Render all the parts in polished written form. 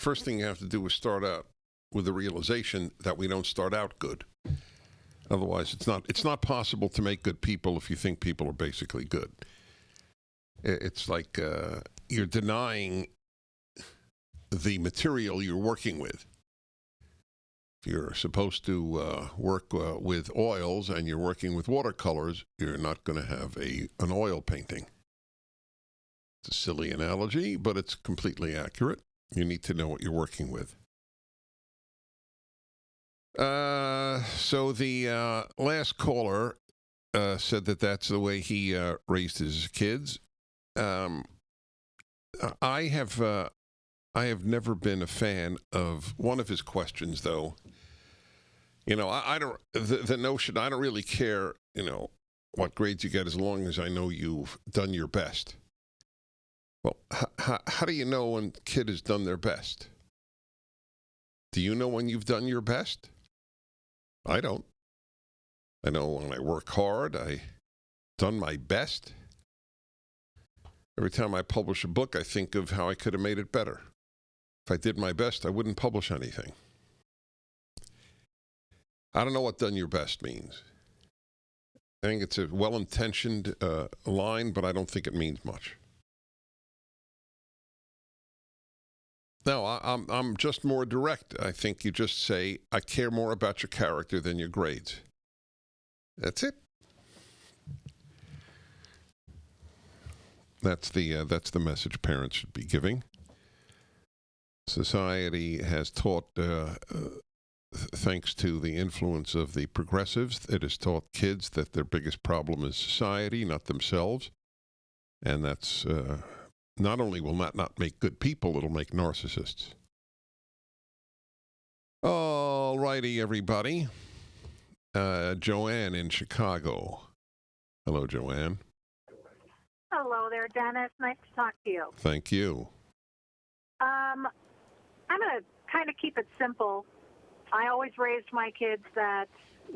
first thing you have to do is start out with the realization that we don't start out good. Otherwise, it's not possible to make good people if you think people are basically good. It's like you're denying the material you're working with. If you're supposed to work with oils and you're working with watercolors, you're not going to have an oil painting. It's a silly analogy, but it's completely accurate. You need to know what you're working with. So the last caller said that that's the way he raised his kids. I have never been a fan of one of his questions, though. You know, I don't. The notion I don't really care. You know, what grades you get as long as I know you've done your best. Well, how do you know when a kid has done their best? Do you know when you've done your best? I don't. I know when I work hard, I've done my best. Every time I publish a book, I think of how I could have made it better. If I did my best, I wouldn't publish anything. I don't know what done your best means. I think it's a well-intentioned line, but I don't think it means much. No, I'm just more direct. I think you just say, I care more about your character than your grades. That's it. That's the message parents should be giving. Society has taught, thanks to the influence of the progressives, it has taught kids that their biggest problem is society, not themselves. And that's not only will not make good people, it'll make narcissists. All righty, everybody. Joanne in Chicago. Hello, Joanne. Hello there, Dennis. Nice to talk to you. Thank you. I'm going to kind of keep it simple. I always raised my kids that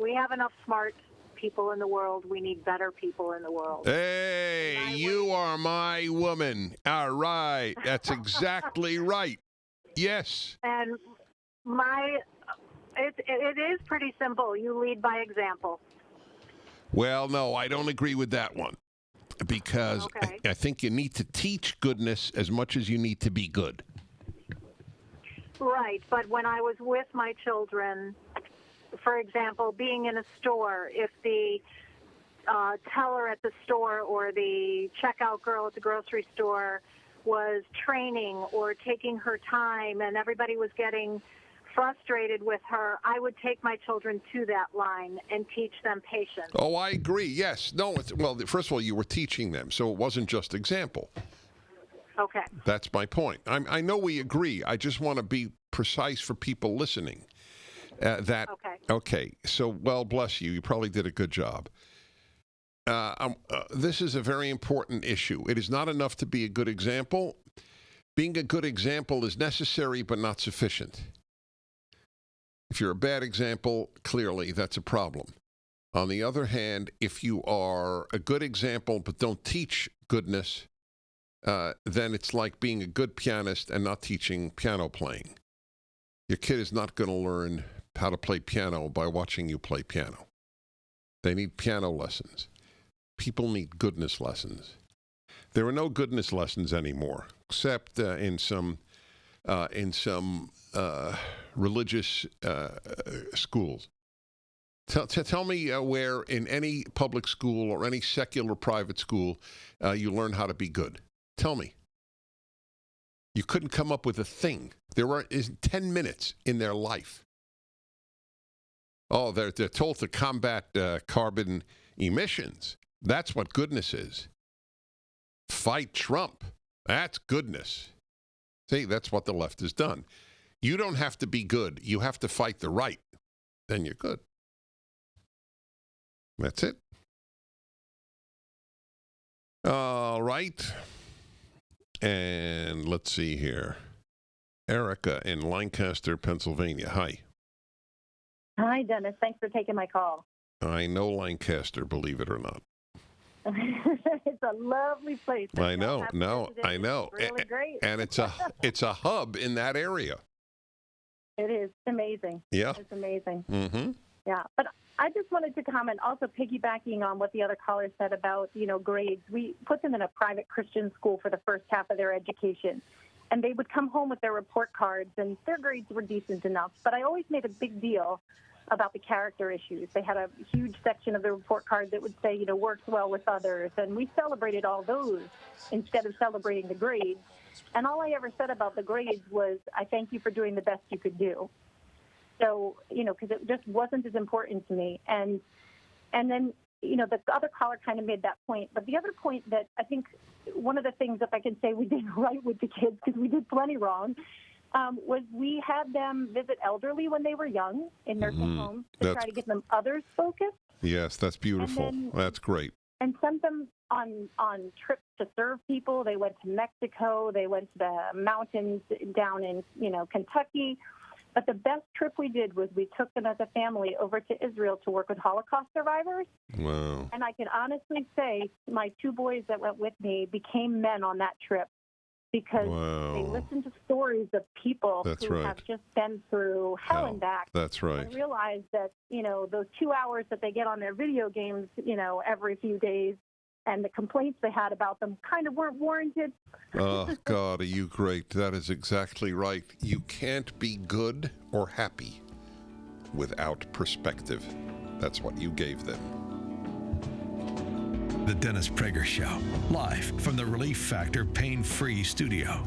we have enough smart people in the world. We need better people in the world. Hey, you are my woman. All right. That's exactly right. Yes. And it is pretty simple. You lead by example. Well, no, I don't agree with that one. Because okay. I think you need to teach goodness as much as you need to be good. Right, but when I was with my children, for example, being in a store, if the teller at the store or the checkout girl at the grocery store was training or taking her time and everybody was getting frustrated with her, I would take my children to that line and teach them patience. Oh, I agree. Yes. No, well, first of all, you were teaching them, so it wasn't just example. Okay. That's my point. I know we agree. I just want to be precise for people listening. Okay. So, well, bless you. You probably did a good job. This is a very important issue. It is not enough to be a good example. Being a good example is necessary but not sufficient. If you're a bad example, clearly that's a problem. On the other hand, if you are a good example but don't teach goodness, then it's like being a good pianist and not teaching piano playing. Your kid is not going to learn how to play piano by watching you play piano. They need piano lessons. People need goodness lessons. There are no goodness lessons anymore, except in some religious schools. Tell me where in any public school or any secular private school you learn how to be good. Tell me. You couldn't come up with a thing. There is 10 minutes in their life. Oh, they're told to combat carbon emissions. That's what goodness is. Fight Trump. That's goodness. See, that's what the left has done. You don't have to be good. You have to fight the right. Then you're good. That's it. All right. And let's see here. Erica in Lancaster, Pennsylvania. Hi. Hi, Dennis. Thanks for taking my call. I know Lancaster, believe it or not. It's a lovely place. I know. No, I know. It's really great. And it's a hub in that area. It is amazing. Yeah. It's amazing. Mm-hmm. Yeah. But I just wanted to comment, also piggybacking on what the other caller said about, grades. We put them in a private Christian school for the first half of their education. And they would come home with their report cards, and their grades were decent enough. But I always made a big deal about the character issues. They had a huge section of the report card that would say, works well with others. And we celebrated all those instead of celebrating the grades. And all I ever said about the grades was, I thank you for doing the best you could do. So, because it just wasn't as important to me. And then, the other caller kind of made that point. But the other point that I think one of the things, if I can say we did right with the kids, because we did plenty wrong, was we had them visit elderly when they were young in nursing homes to try to get them others focused. Yes, that's beautiful. That's great. And send them on trips to serve people. They went to Mexico. They went to the mountains down in, Kentucky. But the best trip we did was we took them as a family over to Israel to work with Holocaust survivors. Wow. And I can honestly say my two boys that went with me became men on that trip because they listened to stories of people who have just been through hell and back. That's right. And realized that, those 2 hours that they get on their video games, every few days, and the complaints they had about them kind of weren't warranted. Oh, God, are you great. That is exactly right. You can't be good or happy without perspective. That's what you gave them. The Dennis Prager Show, live from the Relief Factor Pain-Free Studio.